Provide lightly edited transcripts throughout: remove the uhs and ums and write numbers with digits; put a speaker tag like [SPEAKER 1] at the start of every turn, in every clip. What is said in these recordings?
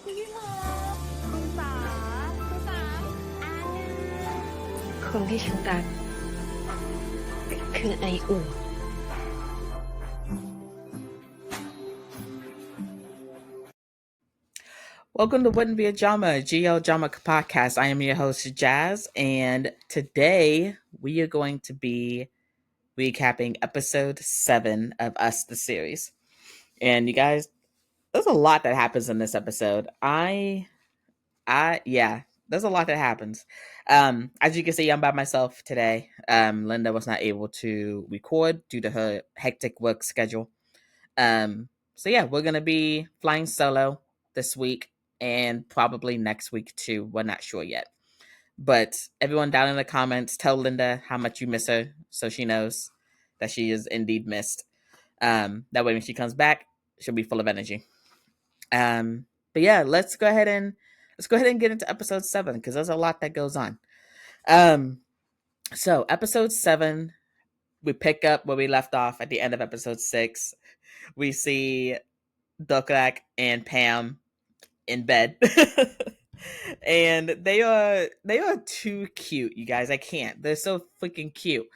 [SPEAKER 1] พี่มอคุณสาคุณสา
[SPEAKER 2] คนที่ฉันรักคือไออุ่น
[SPEAKER 3] Welcome to Wouldn't Be a Drama, GL Drama Podcast. I am your host, Jazz, and today we are going to be recapping episode 7 of Us, the series. And you guys, there's a lot that happens in this episode. Yeah, there's a lot that happens. As you can see, I'm by myself today. Linda was not able to record due to her hectic work schedule. So yeah, we're gonna be flying solo this week and probably next week too. We're not sure yet. But everyone down in the comments, tell Linda how much you miss her so she knows that she is indeed missed. That way when she comes back, she'll be full of energy. But yeah, let's go ahead and get into episode 7 because there's a lot that goes on. So episode 7, we pick up where we left off at the end of episode 6. We see Dokrak and Pam in bed. And they are too cute, you guys. I can't. They're so freaking cute.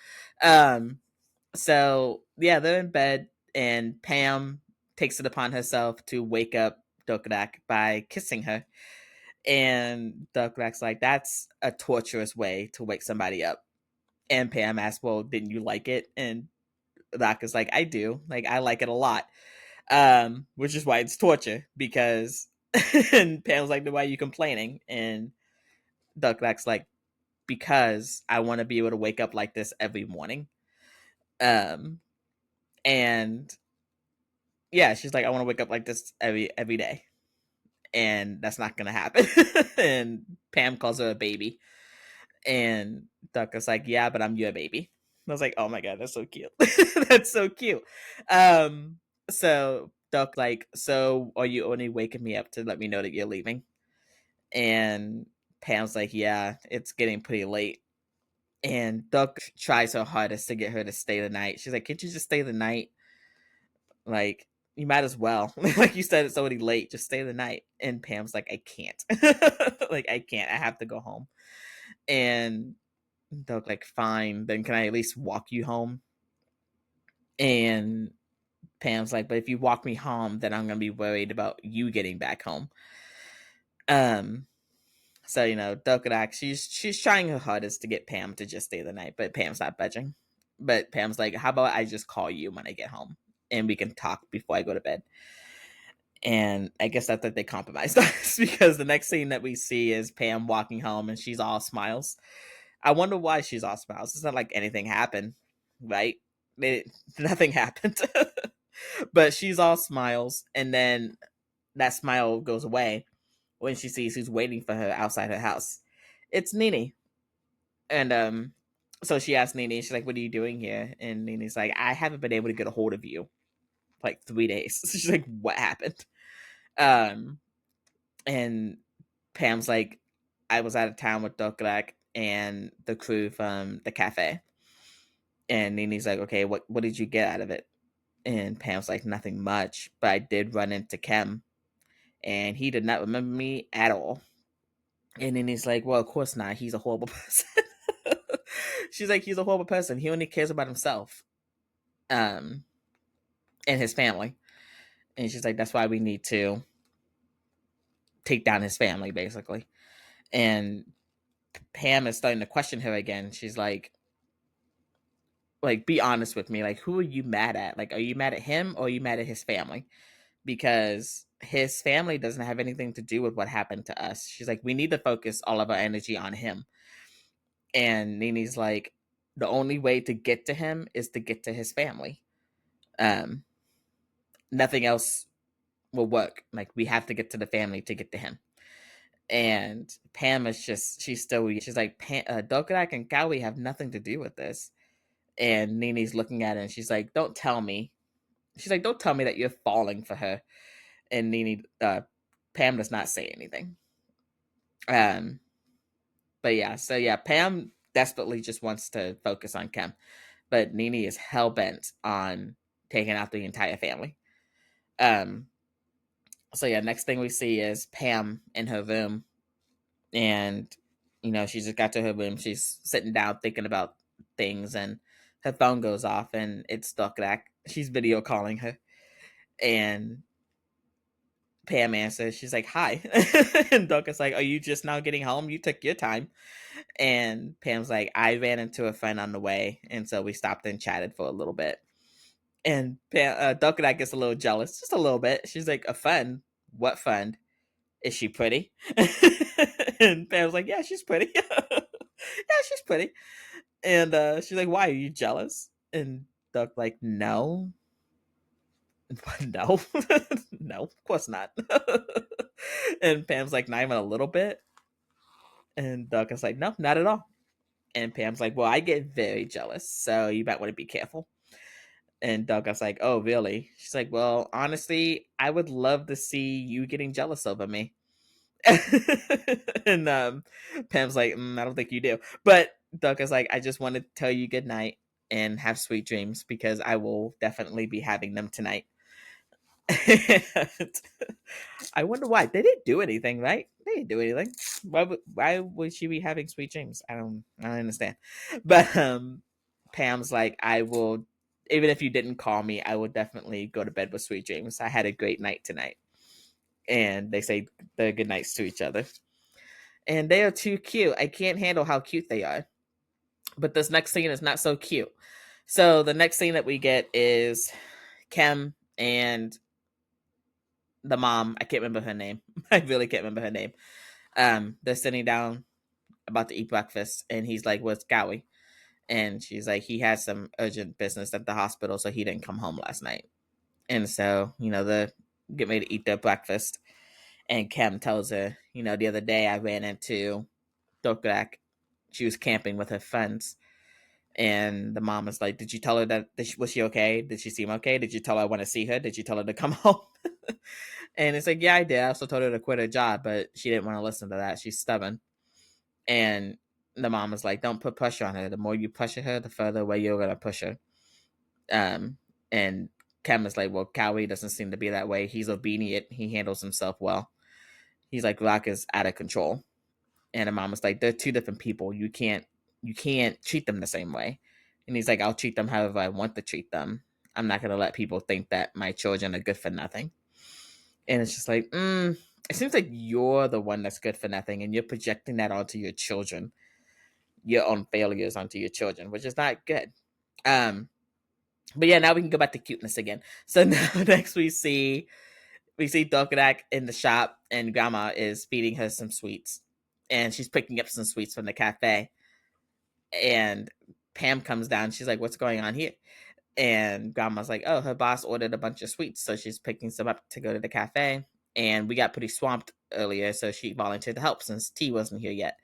[SPEAKER 3] So yeah, they're in bed and Pam takes it upon herself to wake up Dokrak by kissing her. And Dokrak's like, that's a torturous way to wake somebody up. And Pam asks, well, didn't you like it? And Doc is like, I do. Like, I like it a lot. Which is why it's torture, because and Pam's like, why are you complaining? And Dokrak's like, because I want to be able to wake up like this every morning. And yeah, she's like, I want to wake up like this every day. And that's not gonna happen. And Pam calls her a baby. And Dokrak's like, yeah, but I'm your baby. I was like, oh my god, that's so cute. That's so cute. So Duck like, so are you only waking me up to let me know that you're leaving? And Pam's like, yeah, it's getting pretty late. And Duck tries her hardest to get her to stay the night. She's like, can't you just stay the night? Like, you might as well. Like you said, it's already late. Just stay the night. And Pam's like, I can't. Like, I can't. I have to go home. And Duck like, fine. Then can I at least walk you home? And Pam's like, but if you walk me home, then I'm gonna be worried about you getting back home. So Dokrak, she's trying her hardest to get Pam to just stay the night, but Pam's not budging. But Pam's like, how about I just call you when I get home and we can talk before I go to bed? And I guess that's that they compromised us because the next scene that we see is Pam walking home and she's all smiles. I wonder why she's all smiles. It's not like anything happened, right? Nothing happened. But she's all smiles, and then that smile goes away when she sees who's waiting for her outside her house. It's Nene. And so she asks Nene, she's like, what are you doing here? And Nene's like, I haven't been able to get a hold of you for like 3 days. She's like, what happened? And Pam's like, I was out of town with Dokrak and the crew from the cafe. And Nene's like, okay, what did you get out of it? And Pam's like, nothing much, but I did run into Kem, and he did not remember me at all. And then he's like, well, of course not. He's a horrible person. She's like, he's a horrible person. He only cares about himself, and his family. And she's like, that's why we need to take down his family, basically. And Pam is starting to question her again. She's like, be honest with me. Like, who are you mad at? Like, are you mad at him or are you mad at his family? Because his family doesn't have anything to do with what happened to us. She's like, we need to focus all of our energy on him. And Nene's like, the only way to get to him is to get to his family. Nothing else will work. Like, we have to get to the family to get to him. And Pam is just, she's like, Dokrak and Kawi have nothing to do with this. And Nene's looking at her and she's like, don't tell me. She's like, don't tell me that you're falling for her. And Pam does not say anything. But yeah, so yeah, Pam desperately just wants to focus on Kem, but Nene is hell bent on taking out the entire family. So yeah, next thing we see is Pam in her room, and she just got to her room. She's sitting down thinking about things, and her phone goes off, and it's Dokrak. She's video calling her, and Pam answers. She's like, "Hi," and Dokrak's like, "Are you just now getting home? You took your time." And Pam's like, "I ran into a friend on the way, and so we stopped and chatted for a little bit." And Dokrak gets a little jealous, just a little bit. She's like, "A friend? What friend? Is she pretty?" And Pam's like, "Yeah, she's pretty." Yeah, she's pretty. And she's like, "Why are you jealous?" And Duck like, "No." No. No, of course not. And Pam's like, "Not even a little bit." And Duck is like, "No, not at all." And Pam's like, "Well, I get very jealous, so you might want to be careful." And Duck is like, "Oh, really?" She's like, "Well, honestly, I would love to see you getting jealous over me." And Pam's like, "I don't think you do." But Duck is like, "I just want to tell you good night and have sweet dreams because I will definitely be having them tonight." And I wonder why. They didn't do anything, right? They didn't do anything. Why would she be having sweet dreams? I don't understand. But Pam's like, "I will, even if you didn't call me, I will definitely go to bed with sweet dreams. I had a great night tonight." And they say their good nights to each other. And they are too cute. I can't handle how cute they are. But this next scene is not so cute. So the next scene that we get is Kem and the mom. I can't remember her name. I really can't remember her name. They're sitting down about to eat breakfast, and he's like, "Where's Kawi?" And she's like, "He had some urgent business at the hospital, so he didn't come home last night." And so, they're getting ready to eat their breakfast. And Kem tells her, "The other day I ran into Dokrak. She was camping with her friends." And the mom was like, "Did you tell her that was she okay? Did she seem okay? Did you tell her I want to see her? Did you tell her to come home?" And it's like, "Yeah, I did. I also told her to quit her job, but she didn't want to listen to that. She's stubborn." And the mom was like, "Don't put pressure on her. The more you pressure her, the further away you're gonna push her." And Kem is like, "Well, Kawi doesn't seem to be that way. He's obedient. He handles himself well." He's like, "Rock is out of control." And the mom was like, "They're two different people. You can't treat them the same way." And he's like, "I'll treat them however I want to treat them. I'm not gonna let people think that my children are good for nothing." And it's just like, it seems like you're the one that's good for nothing, and you're projecting that onto your children, your own failures onto your children, which is not good. But yeah, now we can go back to cuteness again. So now next we see Dokrak in the shop, and Grandma is feeding her some sweets, and she's picking up some sweets from the cafe. And Pam comes down. She's like, "What's going on here?" And Grandma's like, "Oh, her boss ordered a bunch of sweets, so she's picking some up to go to the cafe. And we got pretty swamped earlier, so she volunteered to help since T wasn't here yet."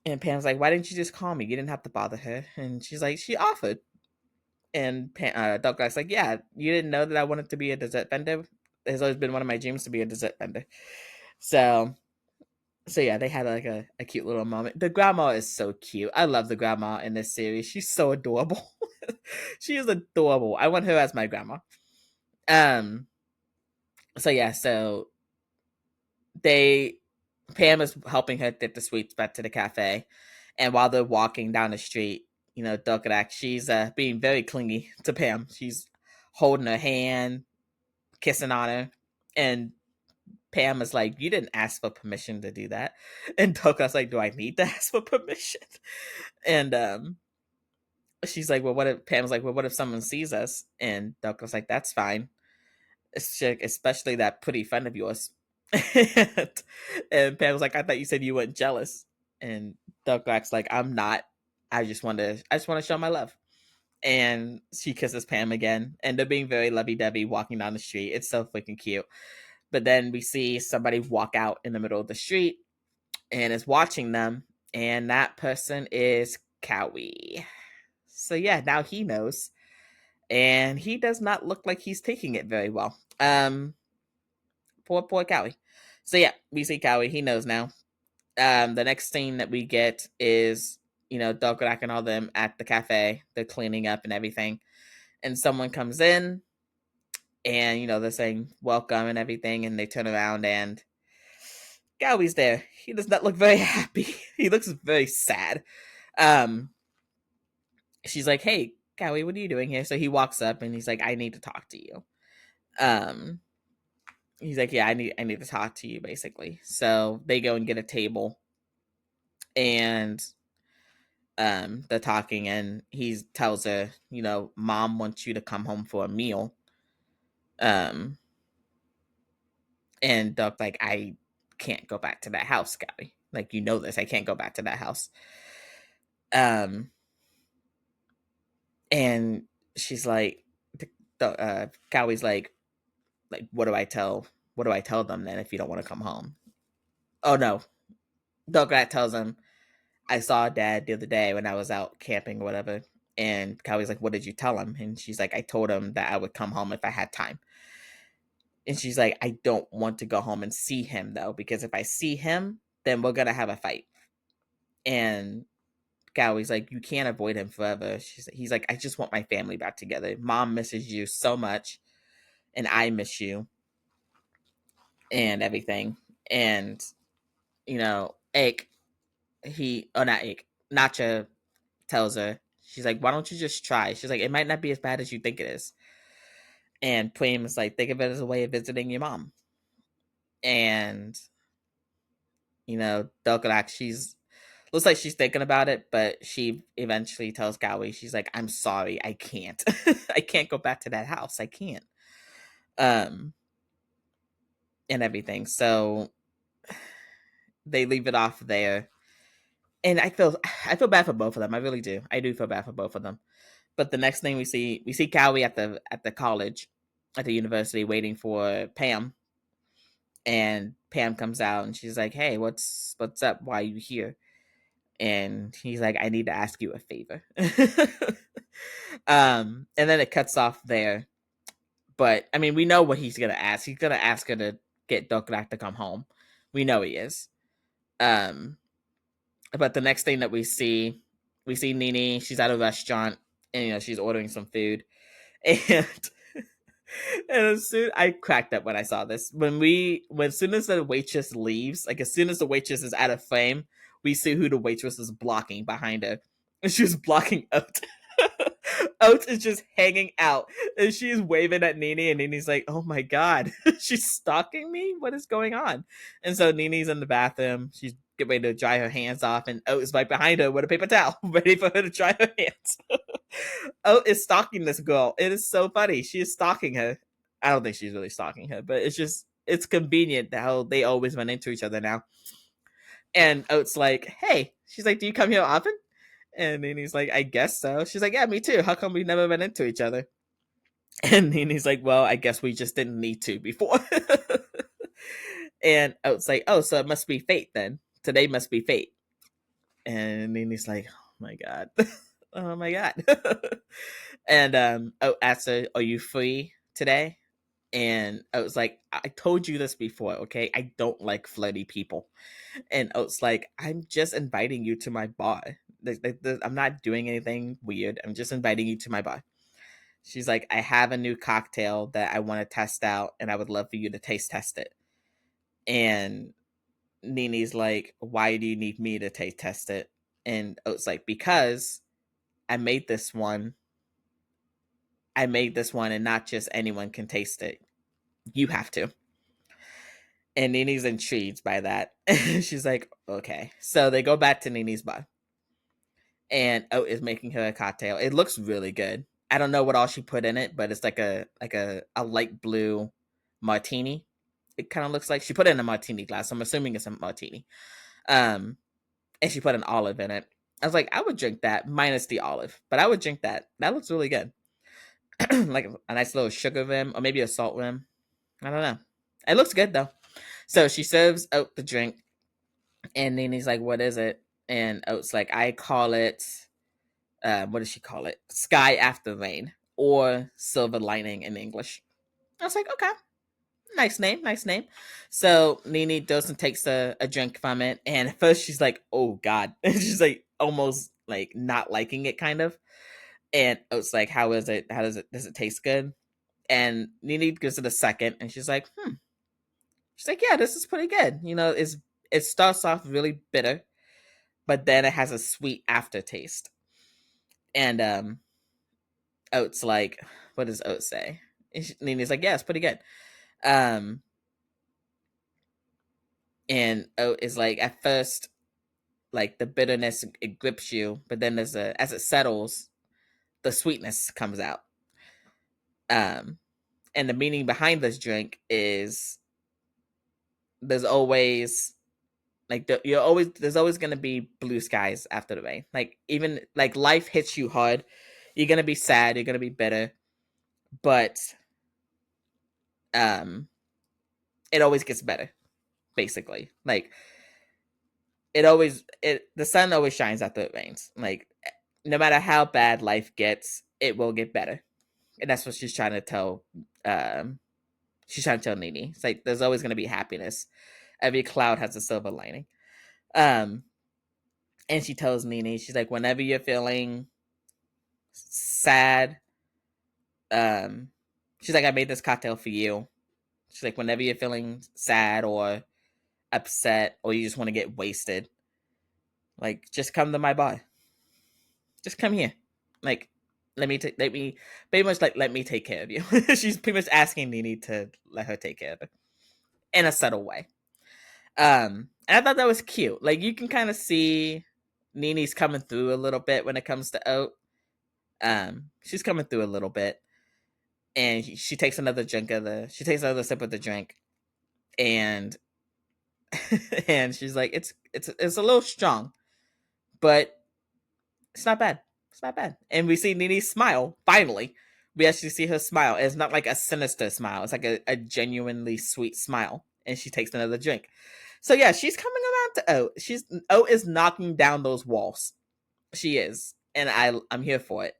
[SPEAKER 3] And Pam's like, "Why didn't you just call me? You didn't have to bother her." And she's like, "She offered." And Dog's like, "Yeah, you didn't know that I wanted to be a dessert vendor. It has always been one of my dreams to be a dessert vendor." So yeah, they had like a cute little moment. The grandma is so cute. I love the grandma in this series. She's so adorable. She is adorable. I want her as my grandma. Um. So yeah. So they Pam is helping her get the sweets back to the cafe, and while they're walking down the street, Dokrak, she's being very clingy to Pam. She's holding her hand, kissing on her, and Pam is like, "You didn't ask for permission to do that." And Dokrak's like, "Do I need to ask for permission?" And she's like, "Well, what if?" Pam's like, "Well, what if someone sees us?" And Dokrak's like, "That's fine. Especially that pretty friend of yours." And Pam was like, "I thought you said you weren't jealous." And Dokrak's like, "I'm not. I just want to show my love." And she kisses Pam again, and they're being very lovey-dovey walking down the street. It's so freaking cute. But then we see somebody walk out in the middle of the street and is watching them, and that person is Kawi. So yeah, now he knows, and he does not look like he's taking it very well. Poor Kawi. So yeah, we see Kawi. He knows now. The next scene that we get is Dokrak and all them at the cafe. They're cleaning up and everything, and someone comes in, And, they're saying welcome and everything. And they turn around and Kawi's there. He does not look very happy. He looks very sad. Um, she's like, hey, Kawi, what are you doing here? So he walks up and he's like, I need to talk to you. Um, he's like, yeah, I need to talk to you, basically. So they go and get a table and they're talking and he tells her, mom wants you to come home for a meal. And Duck like, I can't go back to that house, Kawi. Like, this, I can't go back to that house. And she's like, Kawi's like, what do I tell them then if you don't want to come home? Oh no, Dokrak tells him, I saw Dad the other day when I was out camping or whatever. And Kawi's like, what did you tell him? And she's like, I told him that I would come home if I had time. And she's like, I don't want to go home and see him though, because if I see him, then we're gonna have a fight. And Kawi's like, you can't avoid him forever. He's like, I just want my family back together. Mom misses you so much, and I miss you, and everything. And Ike, Nacha tells her, she's like, why don't you just try? She's like, it might not be as bad as you think it is. And Preem is like, think of it as a way of visiting your mom. And Dokrak, looks like she's thinking about it, but she eventually tells Kawi, she's like, I'm sorry, I can't. I can't go back to that house. I can't. And everything. So they leave it off there. And I feel bad for both of them. I really do. I do feel bad for both of them. But the next thing we see Kawi at the college, at the university, waiting for Pam. And Pam comes out and she's like, hey, what's up? Why are you here? And he's like, I need to ask you a favor. And then it cuts off there. But I mean, we know what he's gonna ask. He's gonna ask her to get Dokrak to come home. We know he is. But the next thing that we see Nene. She's at a restaurant and she's ordering some food. And as soon I cracked up when I saw this. As soon as the waitress leaves, like as soon as the waitress is out of frame, we see who the waitress is blocking behind her. And she's blocking Oat. Oat is just hanging out. And she's waving at Nene, and Nene's like, oh my god, she's stalking me? What is going on? And so Nene's in the bathroom. She's getting ready to dry her hands off, and Oat is right behind her with a paper towel, ready for her to dry her hands. Oat is stalking this girl. It is so funny. She is stalking her. I don't think she's really stalking her, but it's convenient how they always run into each other now. And Oat's like, hey. She's like, do you come here often? And Nene's like, I guess so. She's like, yeah, me too. How come we never run into each other? And Nene's like, well, I guess we just didn't need to before. And Oat's like, oh, so it must be fate then. Today must be fate. And Nene's like, oh my god. Oh my god. And Oat asks her, are you free today? And Oat's like, I told you this before, okay? I don't like flirty people. And Oat's like, I'm just inviting you to my bar. I'm not doing anything weird. I'm just inviting you to my bar. She's like, I have a new cocktail that I want to test out, and I would love for you to taste test it. And Nene's like, why do you need me to taste test it? And Oat's like, because I made this one, and not just anyone can taste it. You have to. And Nene's intrigued by that. She's like, okay. So they go back to Nene's bar. And Oat is making her a cocktail. It looks really good. I don't know what all she put in it, but it's like a light blue martini. It kind of looks like she put it in a martini glass. I'm assuming it's a martini. And she put an olive in it. I was like, I would drink that minus the olive, but I would drink that. That looks really good. Like a nice little sugar rim or maybe a salt rim. I don't know. It looks good though. So she serves Oat the drink, and Nene's like, what is it? And Oat's like, I call it, what does she call it? Sky After Rain, or Silver Lining in English. I was like, okay. Nice name. So Nene goes and takes a drink from it, and at first she's like, oh god. She's like almost like not liking it kind of. And Oat's like, how is it? Does it taste good? And Nene gives it a second, and she's like, She's like, yeah, this is pretty good. It starts off really bitter, but then it has a sweet aftertaste. And Oat's like, what does Oat say? Nene's like, yeah, it's pretty good. And Oat is like, at first, like the bitterness it grips you, but then as it settles, the sweetness comes out. And the meaning behind this drink is there's always there's always gonna be blue skies after the rain. Like even like life hits you hard, you're gonna be sad, you're gonna be bitter, but it always gets better. Basically, like the sun always shines after it rains. Like no matter how bad life gets, it will get better, and that's what she's trying to tell. She's trying to tell Nene. It's like there's always gonna be happiness. Every cloud has a silver lining. And she tells Nene, she's like, whenever you're feeling sad, she's like, I made this cocktail for you. She's like, whenever you're feeling sad or upset or you just want to get wasted, like just come to my bar. Just come here. Like, let me pretty much like let me take care of you. She's pretty much asking Nene to let her take care of her in a subtle way. And I thought that was cute. Like you can kind of see Nene's coming through a little bit when it comes to Oat. She's coming through a little bit, and she takes another sip of the drink, and and she's like, it's a little strong, but it's not bad. It's not bad. And we see Nene smile. Finally, we actually see her smile. It's not like a sinister smile. It's like a genuinely sweet smile. And she takes another drink. So yeah, she's coming around to Oat. Oat is knocking down those walls. She is, and I'm here for it.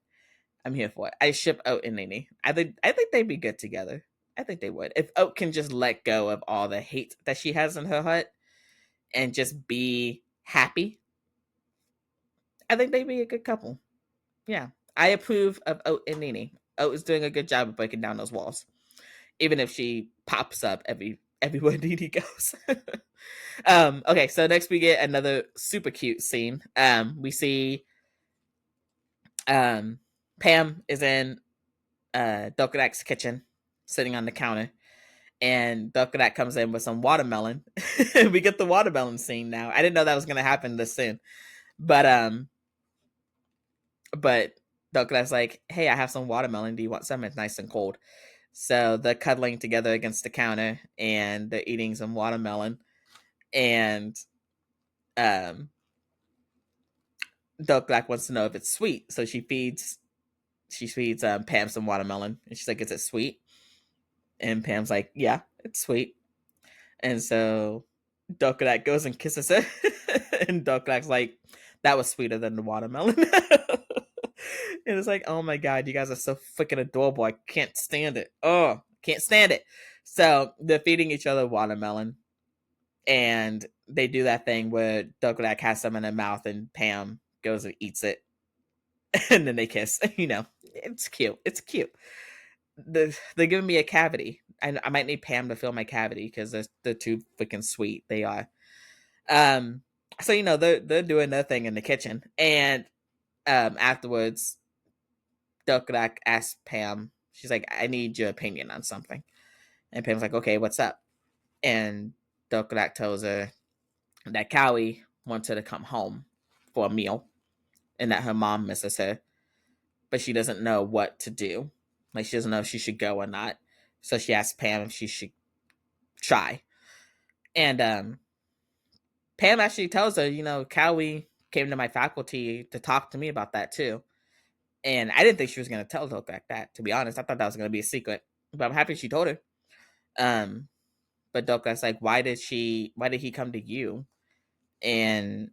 [SPEAKER 3] I'm here for it. I ship Oat and Nene. I think they'd be good together. I think they would. If Oat can just let go of all the hate that she has in her heart and just be happy, I think they'd be a good couple. Yeah. I approve of Oat and Nene. Oat is doing a good job of breaking down those walls. Even if she pops up everywhere Nene goes. Okay, so next we get another super cute scene. We see Pam is in Dokrak's kitchen, sitting on the counter, and Dokrak comes in with some watermelon. We get the watermelon scene now. I didn't know that was gonna happen this soon, but Dokrak's like, "Hey, I have some watermelon. Do you want some? It's nice and cold." So they're cuddling together against the counter, and they're eating some watermelon, and Dokrak wants to know if it's sweet, so she feeds Pam some watermelon, and she's like, "Is it sweet?" And Pam's like, "Yeah, it's sweet." And so Dokrak goes and kisses her, and Dokrak's like, "That was sweeter than the watermelon." And it's like, oh my god, you guys are so freaking adorable. I can't stand it. Oh, can't stand it. So they're feeding each other watermelon, and they do that thing where Dokrak has some in her mouth, and Pam goes and eats it, and then they kiss. It's cute. It's cute. They're giving me a cavity. I might need Pam to fill my cavity because they're too freaking sweet. They are. So they're doing their thing in the kitchen, and afterwards, Dokrak asks Pam. She's like, "I need your opinion on something," and Pam's like, "Okay, what's up?" And Dokrak tells her that Kawi wants her to come home for a meal, and that her mom misses her, but she doesn't know what to do. Like she doesn't know if she should go or not. So she asks Pam if she should try. And Pam actually tells her, Kawi came to my faculty to talk to me about that too. And I didn't think she was going to tell Dokrak that, to be honest. I thought that was going to be a secret. But I'm happy she told her. But Dokrak's like, why did he come to you? And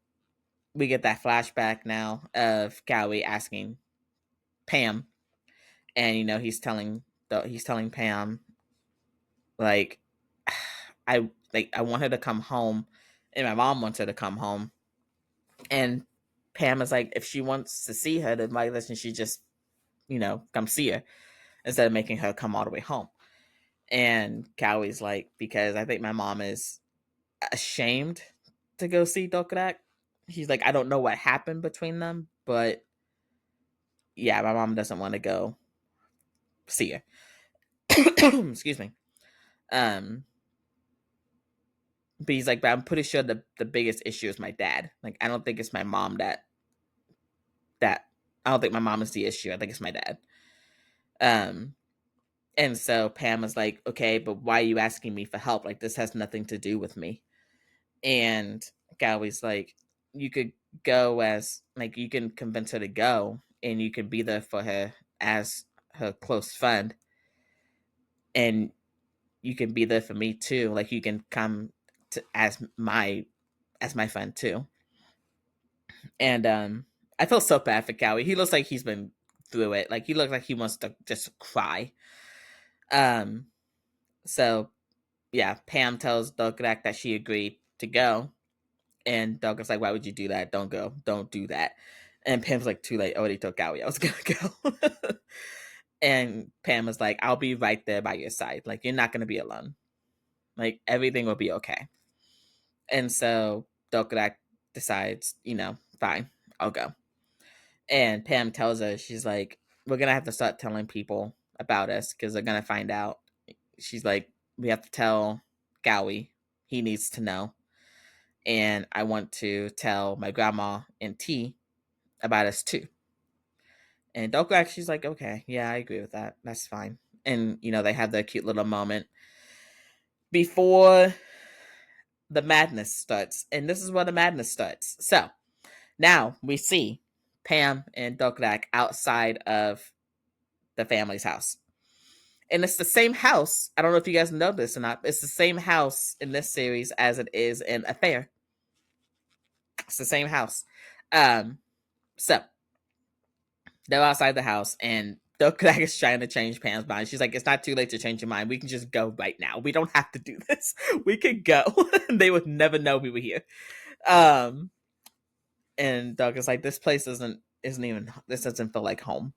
[SPEAKER 3] we get that flashback now of Kawi asking Pam. And, he's telling Pam, like, I want her to come home, and my mom wants her to come home. And Pam is like, if she wants to see her, then why doesn't she just, come see her? instead of making her come all the way home. And Kawi's like, because I think my mom is ashamed to go see Dokrak. He's like, I don't know what happened between them, but yeah, my mom doesn't want to go see her. Excuse me. But he's like, but I'm pretty sure the biggest issue is my dad. Like, I don't think it's my mom that I don't think my mom is the issue. I think it's my dad. And so Pam was like, okay, but why are you asking me for help? Like, this has nothing to do with me. And Kawi's like, you could go as, like, you can convince her to go and you can be there for her as her close friend. And you can be there for me too. Like, you can come to as my friend too. And I feel so bad for Kawi. He looks like he's been through it. Like, he looks like he wants to just cry. So yeah, Pam tells Dokrak that she agreed to go. And Dokrak's like, why would you do that? Don't go. Don't do that. And Pam's like, too late. I already told Kawi I was gonna go. And Pam was like, I'll be right there by your side. Like, you're not gonna be alone. Like, everything will be okay. And so Dokrak decides, fine, I'll go. And Pam tells her, she's like, we're gonna have to start telling people about us because they're gonna find out. She's like, we have to tell Kawi. He needs to know. And I want to tell my grandma and T about us too. And Dokrak, she's like, okay, yeah, I agree with that. That's fine. And, they have their cute little moment before the madness starts. And this is where the madness starts. So now we see Pam and Dokrak outside of the family's house. And it's the same house. I don't know if you guys know this or not. It's the same house in this series as it is in Affair. It's the same house. So they're outside the house, and Dokrak is trying to change Pam's mind. She's like, it's not too late to change your mind. We can just go right now. We don't have to do this. We could go. They would never know we were here. And Dokrak's like, this place this doesn't feel like home.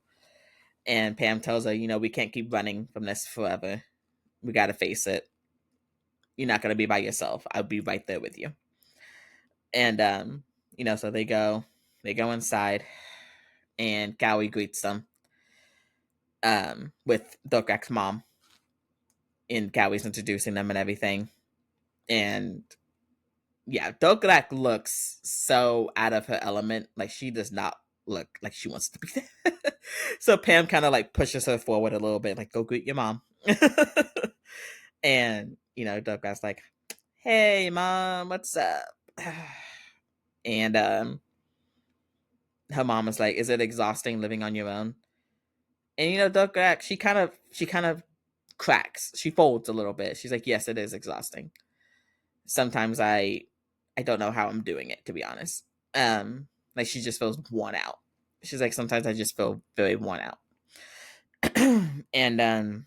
[SPEAKER 3] And Pam tells her, we can't keep running from this forever. We got to face it. You're not going to be by yourself. I'll be right there with you. And, so they go inside, and Kawi greets them with Dokrak's mom. And Kawi's introducing them and everything. And yeah, Dokrak looks so out of her element. Like, she does not look like she wants to be there. So Pam kind of like pushes her forward a little bit, like, go greet your mom. And, Dokrak's like, hey, mom, what's up? And her mom is like, is it exhausting living on your own? And, Dokrak, she kind of cracks. She folds a little bit. She's like, yes, it is exhausting. Sometimes I don't know how I'm doing it, to be honest. Like, she just feels worn out. She's like, sometimes I just feel very worn out. And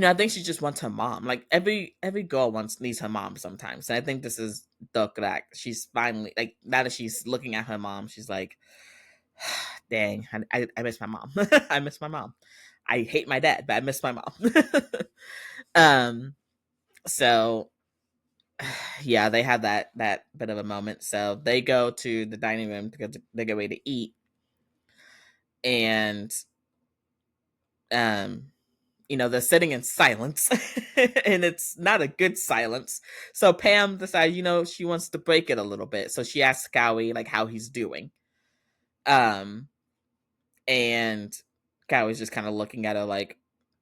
[SPEAKER 3] I think she just wants her mom. Like, every girl needs her mom sometimes. And I think this is Dokrak. She's finally, like, now that she's looking at her mom, she's like, dang, I miss my mom. I miss my mom. I hate my dad, but I miss my mom. So yeah, they have that bit of a moment. So they go to the dining room because they get ready to eat. And they're sitting in silence. And it's not a good silence. So Pam decides, she wants to break it a little bit. So she asks Kawi, like, how he's doing. And Kawi's just kind of looking at her like,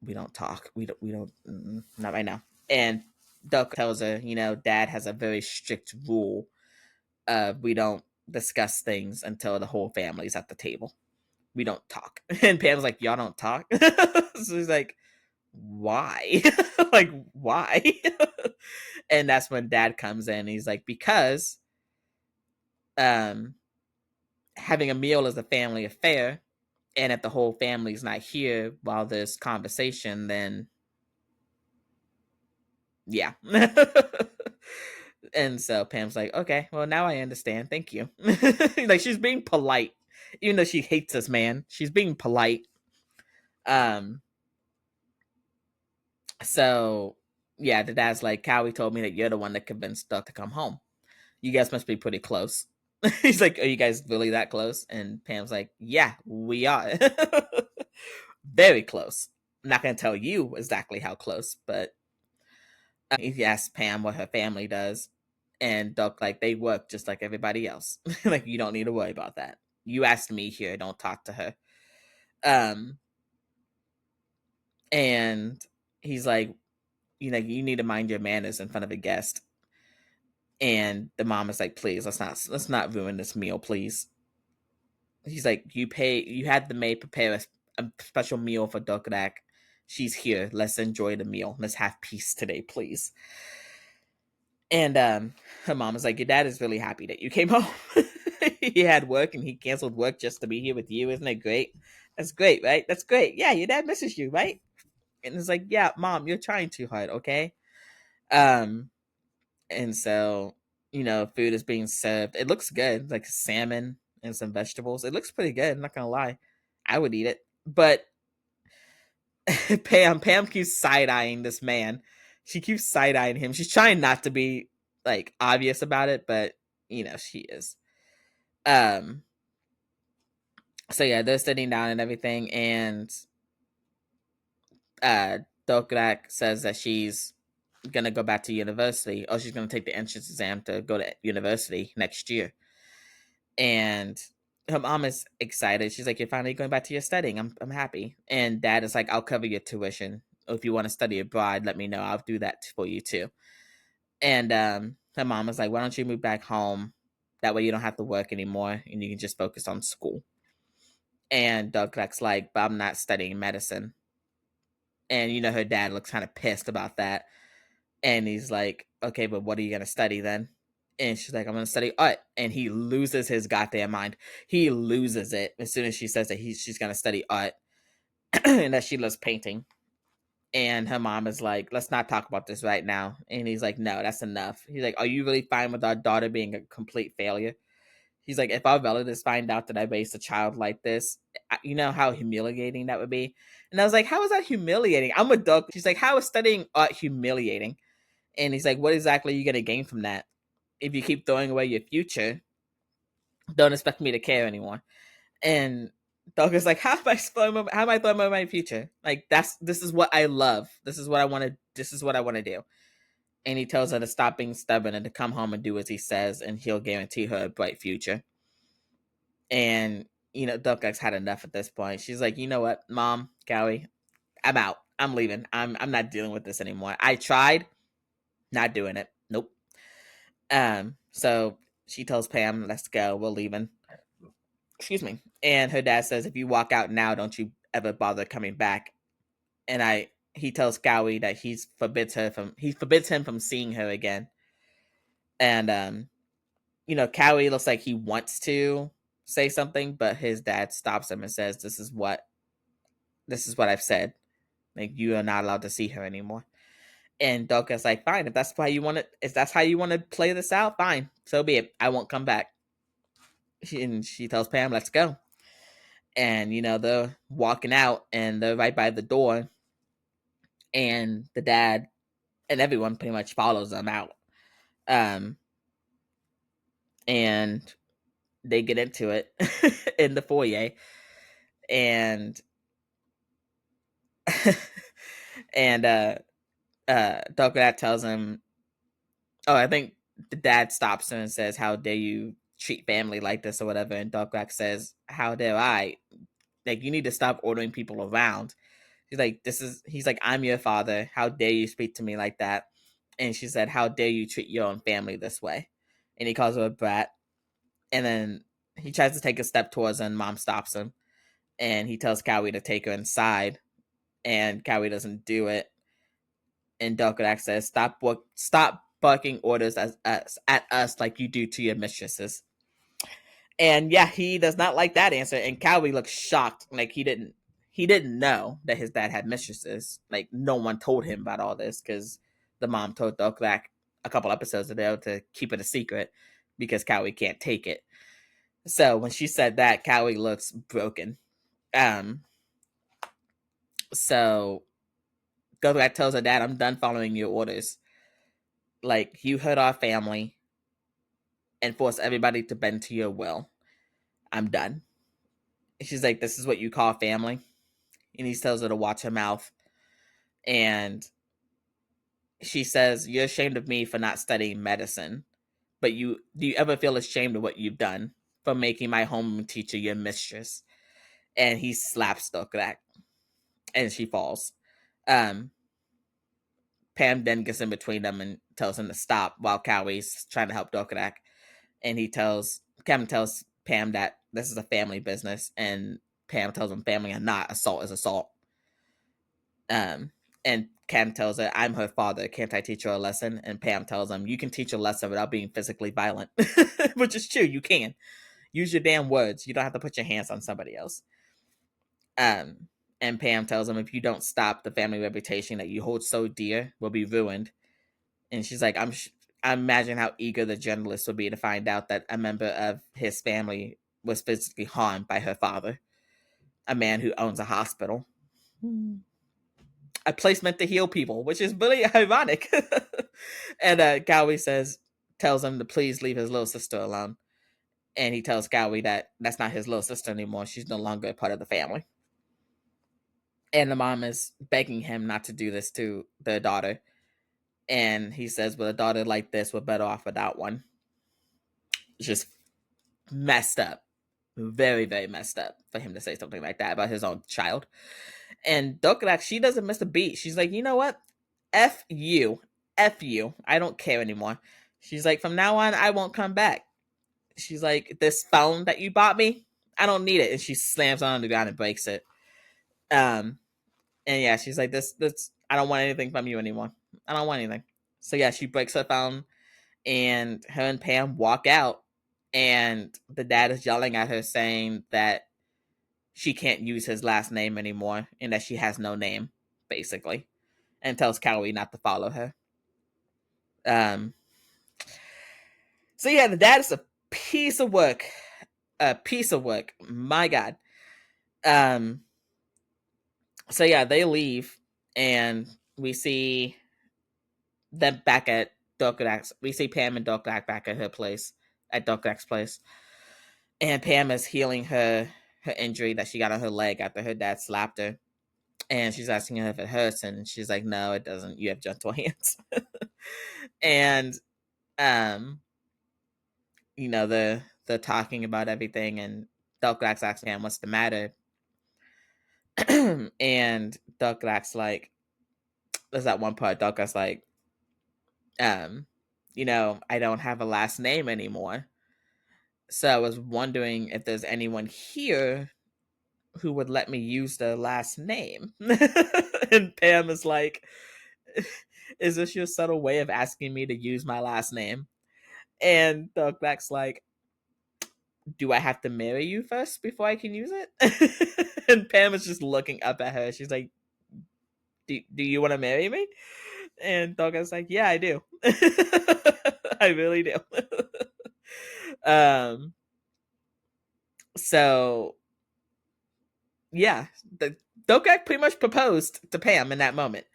[SPEAKER 3] we don't talk. We don't, not right now. And Duck tells her, Dad has a very strict rule. We don't discuss things until the whole family's at the table. We don't talk. And Pam's like, y'all don't talk? So he's like, why? Like, why? And that's when Dad comes in. He's like, because having a meal is a family affair, and if the whole family's not here while there's conversation, then yeah. And so Pam's like, okay, well, now I understand. Thank you. Like, she's being polite, even though she hates this man. She's being polite. So yeah, the dad's like, Kawi told me that you're the one that convinced Duck to come home. You guys must be pretty close. He's like, are you guys really that close? And Pam's like, yeah, we are. Very close. I'm not going to tell you exactly how close, but he asks Pam what her family does. And Duck, like, they work just like everybody else. Like, you don't need to worry about that. You asked me here, don't talk to her. And he's like, you need to mind your manners in front of a guest. And the mom is like, please, let's not ruin this meal, please. He's like, you had the maid prepare a special meal for Dokrak. She's here. Let's enjoy the meal. Let's have peace today, please. And her mom is like, your dad is really happy that you came home. He had work and he canceled work just to be here with you. Isn't it great? That's great, right? That's great. Yeah, your dad misses you, right? And it's like, yeah, mom, you're trying too hard, okay? Um, and so, food is being served. It looks good, like salmon and some vegetables. It looks pretty good, I'm not gonna lie. I would eat it. But Pam keeps side-eyeing this man. She keeps side-eyeing him. She's trying not to be like obvious about it, but she is. Um so yeah, they're sitting down and everything, and Dokrak says that she's gonna go back to university, or she's gonna take the entrance exam to go to university next year. And her mom is excited. She's like, "You're finally going back to your studying. I'm happy." And dad is like, "I'll cover your tuition. If you want to study abroad, let me know. I'll do that for you too." And her mom is like, "Why don't you move back home? That way you don't have to work anymore, and you can just focus on school." And Douglas like, "But I'm not studying medicine." And her dad looks kind of pissed about that. And he's like, "Okay, but what are you gonna study then?" And she's like, "I'm gonna study art." And he loses his goddamn mind. He loses it as soon as she says that she's gonna study art and that she loves painting. And her mom is like, "Let's not talk about this right now." And he's like, "No, that's enough." He's like, "Are you really fine with our daughter being a complete failure?" He's like, "If our relatives find out that I raised a child like this, you know how humiliating that would be." And I was like, "How is that humiliating? I'm a dog." She's like, "How is studying art humiliating?" And he's like, "What exactly are you gonna gain from that? If you keep throwing away your future, don't expect me to care anymore." And Dog is like, how am I throwing away my future? Like, this is what I love. This is what I want to do. And he tells her to stop being stubborn and to come home and do as he says, and he'll guarantee her a bright future. And Duck's had enough at this point. She's like, "You know what, Mom, Kawi, I'm out. I'm leaving. I'm not dealing with this anymore. I tried, not doing it. Nope." So she tells Pam, "Let's go. We're leaving." Excuse me. And her dad says, "If you walk out now, don't you ever bother coming back." And he tells Kawi that he forbids him from seeing her again. And Kawi looks like he wants to say something, but his dad stops him and says, this is what I've said. Like, you are not allowed to see her anymore." And Doka's like, "Fine, if that's how you want to play this out, fine. So be it. I won't come back." And she tells Pam, "Let's go." And they're walking out, and they're right by the door, and the dad and everyone pretty much follows them out. Um and they get into it in the foyer, and and Dokrat tells him, oh, I think the dad stops him and says, "How dare you treat family like this," or whatever. And Dokrak says, "How dare I? Like, you need to stop ordering people around." He's like, "I'm your father. How dare you speak to me like that?" And she said, "How dare you treat your own family this way?" And he calls her a brat. And then he tries to take a step towards her, and Mom stops him. And he tells Kawi to take her inside. And Kawi doesn't do it. And Dokrak says, stop barking orders at us like you do to your mistresses." And yeah, he does not like that answer. And Kawi looks shocked, like he didn't know that his dad had mistresses. Like, no one told him about all this, because the mom told Dokrak a couple episodes ago to keep it a secret because Kawi can't take it. So when she said that, Kawi looks broken. So Dokrak tells her dad, I'm done following your orders. Like, you hurt our family and force everybody to bend to your will. I'm done. She's like, this is what you call family? And he tells her to watch her mouth. And she says, you're ashamed of me for not studying medicine. But do you ever feel ashamed of what you've done for making my home teacher your mistress? And he slaps Dokrak. And she falls. Pam then gets in between them and tells him to stop while Kawi's trying to help Dokrak. And Kevin tells Pam that this is a family business, and Pam tells him family or not, assault is assault. And Cam tells her, I'm her father, can't I teach her a lesson? And Pam tells him, you can teach a lesson without being physically violent. Which is true, you can. Use your damn words. You don't have to put your hands on somebody else. And Pam tells him, if you don't stop, the family reputation that you hold so dear will be ruined. And she's like, I imagine how eager the journalist would be to find out that a member of his family was physically harmed by her father, a man who owns a hospital. A place meant to heal people, which is really ironic. And Kawi tells him to please leave his little sister alone. And he tells Kawi that that's not his little sister anymore. She's no longer a part of the family. And the mom is begging him not to do this to their daughter. And he says, with a daughter like this, we're better off without one. It's just messed up. Very, very messed up for him to say something like that about his own child. And Dokrak, she doesn't miss a beat. She's like, you know what? F you. F you. I don't care anymore. She's like, from now on, I won't come back. She's like, this phone that you bought me, I don't need it. And she slams on the ground and breaks it. And yeah, she's like, this, I don't want anything from you anymore. I don't want anything. So yeah, she breaks her phone, and her and Pam walk out, and the dad is yelling at her saying that she can't use his last name anymore and that she has no name, basically, and tells Kawi not to follow her. So yeah, the dad is a piece of work. A piece of work. My God. So yeah, they leave, and we see them back at Dokrak's. We see Pam and Dokrak back at her place, at Dokrak's place. And Pam is healing her injury that she got on her leg after her dad slapped her. And she's asking her if it hurts, and she's like, no, it doesn't. You have gentle hands. And they're talking about everything, and Dokrak's asking Pam what's the matter. And Dokrak's like, there's that one part, Dokrak's like, I don't have a last name anymore. So I was wondering if there's anyone here who would let me use their last name. And Pam is like, is this your subtle way of asking me to use my last name? And Dokrak's like, do I have to marry you first before I can use it? And Pam is just looking up at her. She's like, do you want to marry me? And Dokrak's like, yeah, I do. I really do. So yeah, the Dokrak pretty much proposed to Pam in that moment.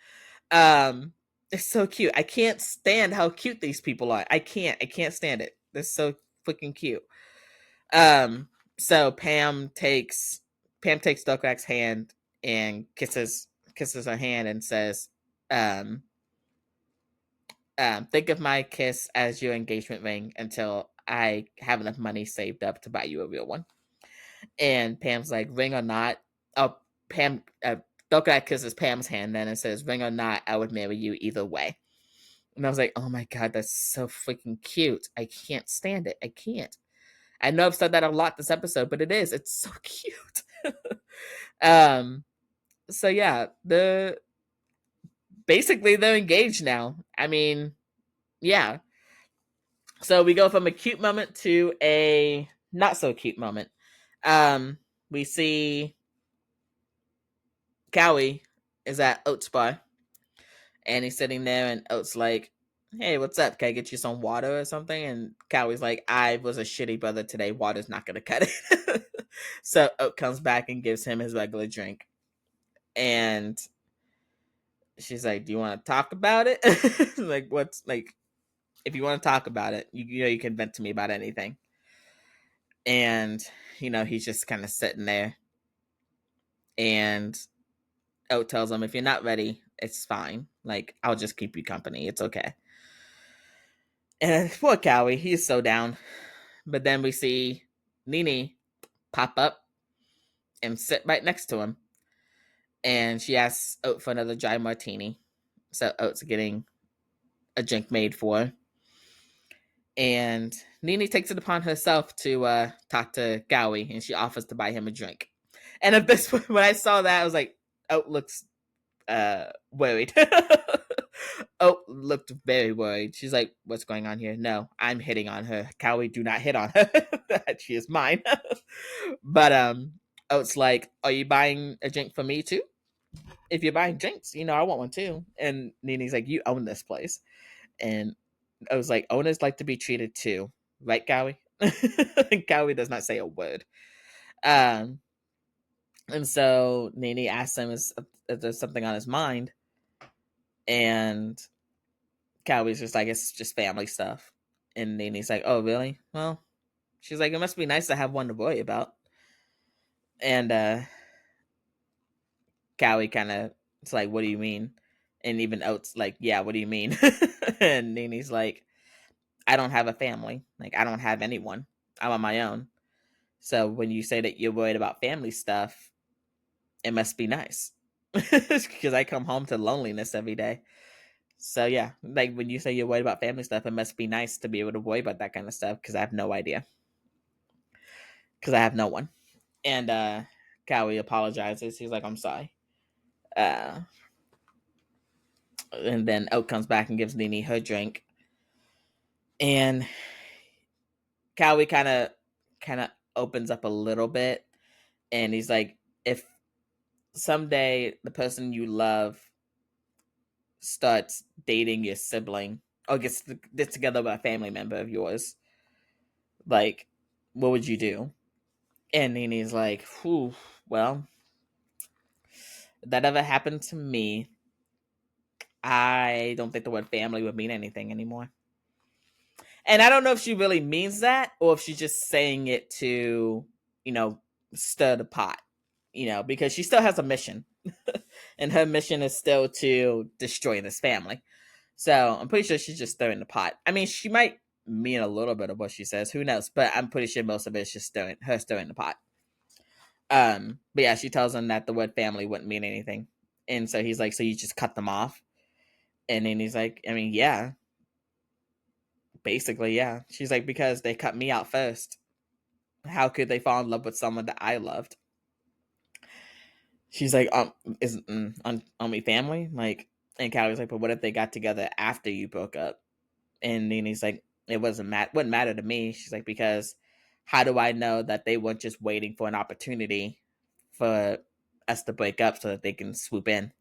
[SPEAKER 3] It's so cute. I can't stand how cute these people are. I can't stand it. They're so freaking cute. So Pam takes Dokrak's hand and kisses her hand and says, think of my kiss as your engagement ring until I have enough money saved up to buy you a real one. And Pam's like, ring or not. Oh, Dokrak kisses Pam's hand then and says, ring or not, I would marry you either way. And I was like, oh my God, that's so freaking cute. I can't stand it. I can't. I know I've said that a lot this episode, but it is. It's so cute. So yeah, basically they're engaged now. I mean, yeah. So we go from a cute moment to a not so cute moment. We see Kawi is at Oat's bar, and he's sitting there, and Oat's like, hey, what's up? Can I get you some water or something? And Kawi's like, I was a shitty brother today. Water's not going to cut it. So Oat comes back and gives him his regular drink. And she's like, "Do you want to talk about it?" Like, what's like, if you want to talk about it, you know, you can vent to me about anything. And he's just kind of sitting there, and Oat tells him, "If you're not ready, it's fine. Like, I'll just keep you company. It's okay." And poor Kawi, he's so down. But then we see Nene pop up and sit right next to him. And she asks Oat for another dry martini. So Oat's getting a drink made for her. And Nene takes it upon herself to talk to Kawi, and she offers to buy him a drink. And at this point, when I saw that, I was like, Oat looks worried. Oat looked very worried. She's like, "What's going on here?" "No, I'm hitting on her. Kawi, do not hit on her. She is mine." But Oat's like, "Are you buying a drink for me too? If you're buying drinks, I want one too." And Nene's like, "You own this place." And I was like, "Owners like to be treated too, right, Kawi?" Kawi does not say a word. And so Nene asks him if there's something on his mind, and Kawi's just like, "It's just family stuff." And Nene's like, "Oh, really? Well," she's like, "It must be nice to have one to worry about." And Kawi kind of, it's like, "What do you mean?" And even Oat's like, "Yeah, what do you mean?" And Nene's like, "I don't have a family. Like, I don't have anyone. I'm on my own. So when you say that you're worried about family stuff, it must be nice." Because I come home to loneliness every day. So yeah, like when you say you're worried about family stuff, it must be nice to be able to worry about that kind of stuff, because I have no idea. Because I have no one. And Kawi apologizes. He's like, "I'm sorry." Uh, and then Oat comes back and gives Nene her drink. And Kawi kind of opens up a little bit, and he's like, "If someday the person you love starts dating your sibling, or gets together with a family member of yours, like, what would you do?" And Nene's like, "Whew, well, if that ever happened to me, I don't think the word family would mean anything anymore." And I don't know if she really means that, or if she's just saying it to, you know, stir the pot, because she still has a mission. And her mission is still to destroy this family. So I'm pretty sure she's just stirring the pot. I mean, she might mean a little bit of what she says. Who knows? But I'm pretty sure most of it is just stirring the pot. But yeah, she tells him that the word family wouldn't mean anything. And so he's like, "So you just cut them off?" And then he's like, "I mean, yeah. Basically, yeah." She's like, "Because they cut me out first. How could they fall in love with someone that I loved?" She's like, "Is on me family?" Like, and Callie's like, "But what if they got together after you broke up?" And Nene's like, "It wouldn't matter to me." She's like, "Because how do I know that they weren't just waiting for an opportunity for us to break up so that they can swoop in?"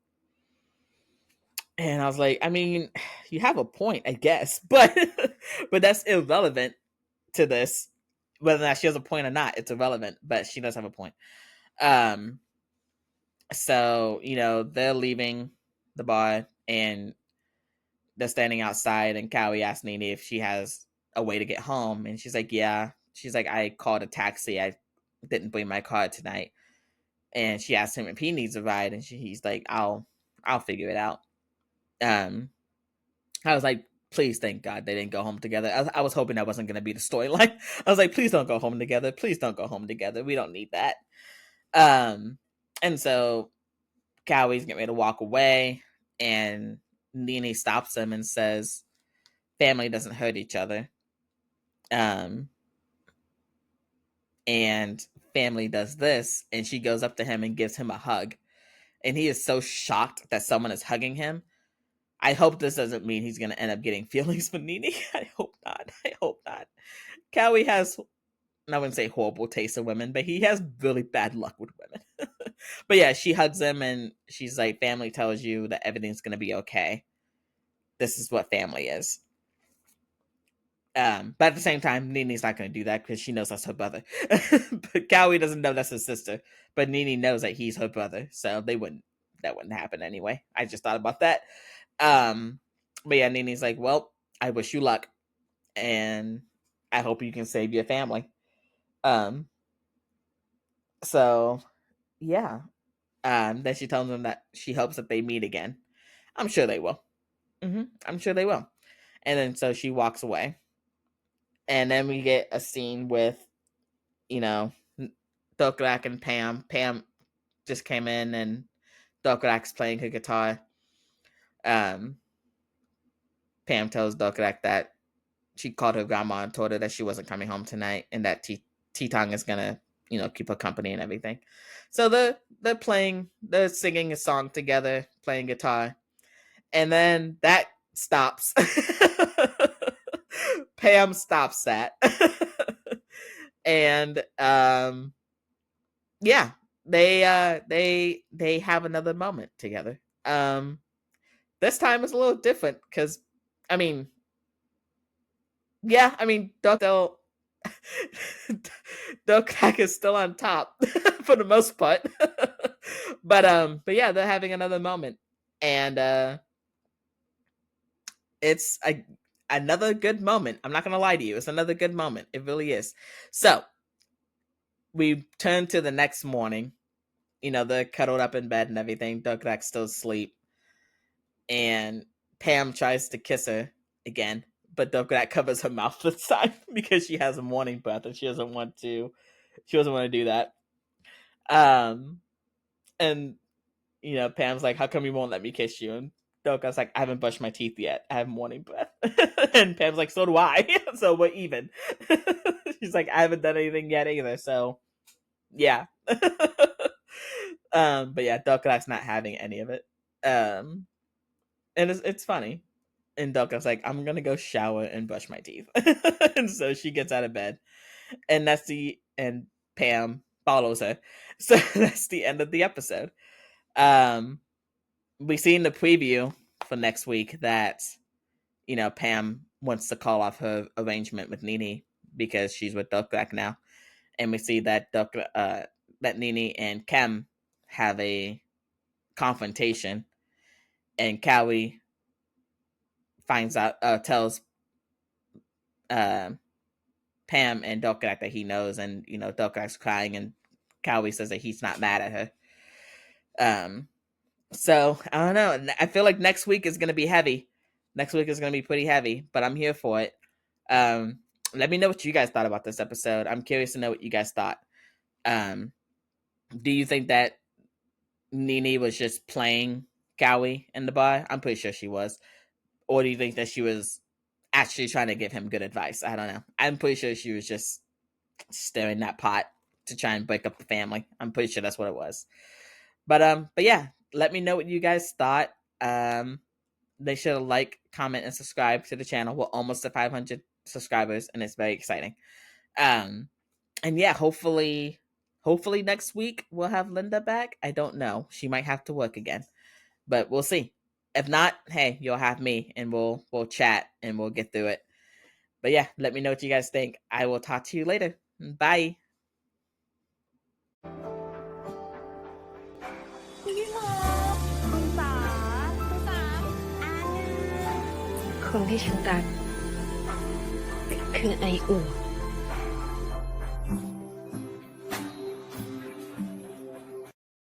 [SPEAKER 3] And I was like, I mean, you have a point, I guess, but but that's irrelevant to this. Whether or not she has a point or not, it's irrelevant. But she does have a point. Um, so they're leaving the bar, and they're standing outside, and Kawi asks Nene if she has a way to get home, and she's like, "Yeah." She's like, "I called a taxi. I didn't bring my car tonight." And she asks him if he needs a ride, and he's like, I'll figure it out." Um, I was like, please, thank God they didn't go home together. I was hoping that wasn't going to be the storyline. I was like, please don't go home together. Please don't go home together. We don't need that. And so Kawi's getting ready to walk away, and Nene stops him and says, "Family doesn't hurt each other. Um, and family does this." And she goes up to him and gives him a hug. And he is so shocked that someone is hugging him. I hope this doesn't mean he's going to end up getting feelings for Nene. I hope not. I hope not. Kawi has, I wouldn't say horrible taste in women, but he has really bad luck with women. But yeah, she hugs him, and she's like, "Family tells you that everything's going to be okay. This is what family is." But at the same time, Nene's not going to do that because she knows that's her brother. But Kawi doesn't know that's his sister. But Nene knows that he's her brother, so they wouldn't that wouldn't happen anyway. I just thought about that. But yeah, Nene's like, well, I wish you luck, and I hope you can save your family. So yeah. Then she tells them that she hopes that they meet again. I'm sure they will. I'm sure they will. And then so she walks away. And then we get a scene with, Dokrak and Pam. Pam just came in and Dokrak's playing her guitar. Pam tells Dokrak that she called her grandma and told her that she wasn't coming home tonight and that T-Tong is gonna, keep her company and everything. So they're singing a song together, playing guitar. And then that stops. Pam stops that. And yeah, they have another moment together. This time is a little different because Dokrak is still on top for the most part. but yeah, they're having another moment. And it's another good moment. I'm not gonna lie to you. It's another good moment. It really is. So we turn to the next morning. They're cuddled up in bed and everything. Dokrak's still asleep. And Pam tries to kiss her again. But Dokrak covers her mouth this time because she has a morning breath and she doesn't want to do that. And Pam's like, how come you won't let me kiss you? And Dokrak's like, I haven't brushed my teeth yet. I have morning breath. And Pam's like, so do I. So we're even. She's like, I haven't done anything yet either. So yeah. But yeah, Dokrak's not having any of it. And it's funny. And Dokrak's like, I'm gonna go shower and brush my teeth. And so she gets out of bed. And and Pam follows her. So that's the end of the episode. We see in the preview for next week that Pam wants to call off her arrangement with Nene because she's with Dokrak now, and we see that that Nene and Kem have a confrontation, and Kawi tells Pam and Dokrak that he knows, and Dokrak's crying, and Kawi says that he's not mad at her. So I don't know. I feel like next week is gonna be heavy. Next week is gonna be pretty heavy, but I'm here for it. Let me know what you guys thought about this episode. I'm curious to know what you guys thought. Do you think that Nene was just playing Kawi in the bar? I'm pretty sure she was. Or do you think that she was actually trying to give him good advice? I don't know. I'm pretty sure she was just stirring that pot to try and break up the family. I'm pretty sure that's what it was. But yeah, let me know what you guys thought. They should like, comment, and subscribe to the channel. We're almost at 500 subscribers, and it's very exciting. And yeah, hopefully next week we'll have Linda back. I don't know. She might have to work again, but we'll see. If not, hey, you'll have me, and we'll chat and we'll get through it. But yeah, let me know what you guys think. I will talk to you later. Bye.
[SPEAKER 1] พี่พบคุณสาคุณสา
[SPEAKER 2] คนที่ฉันรักคือไออุ่น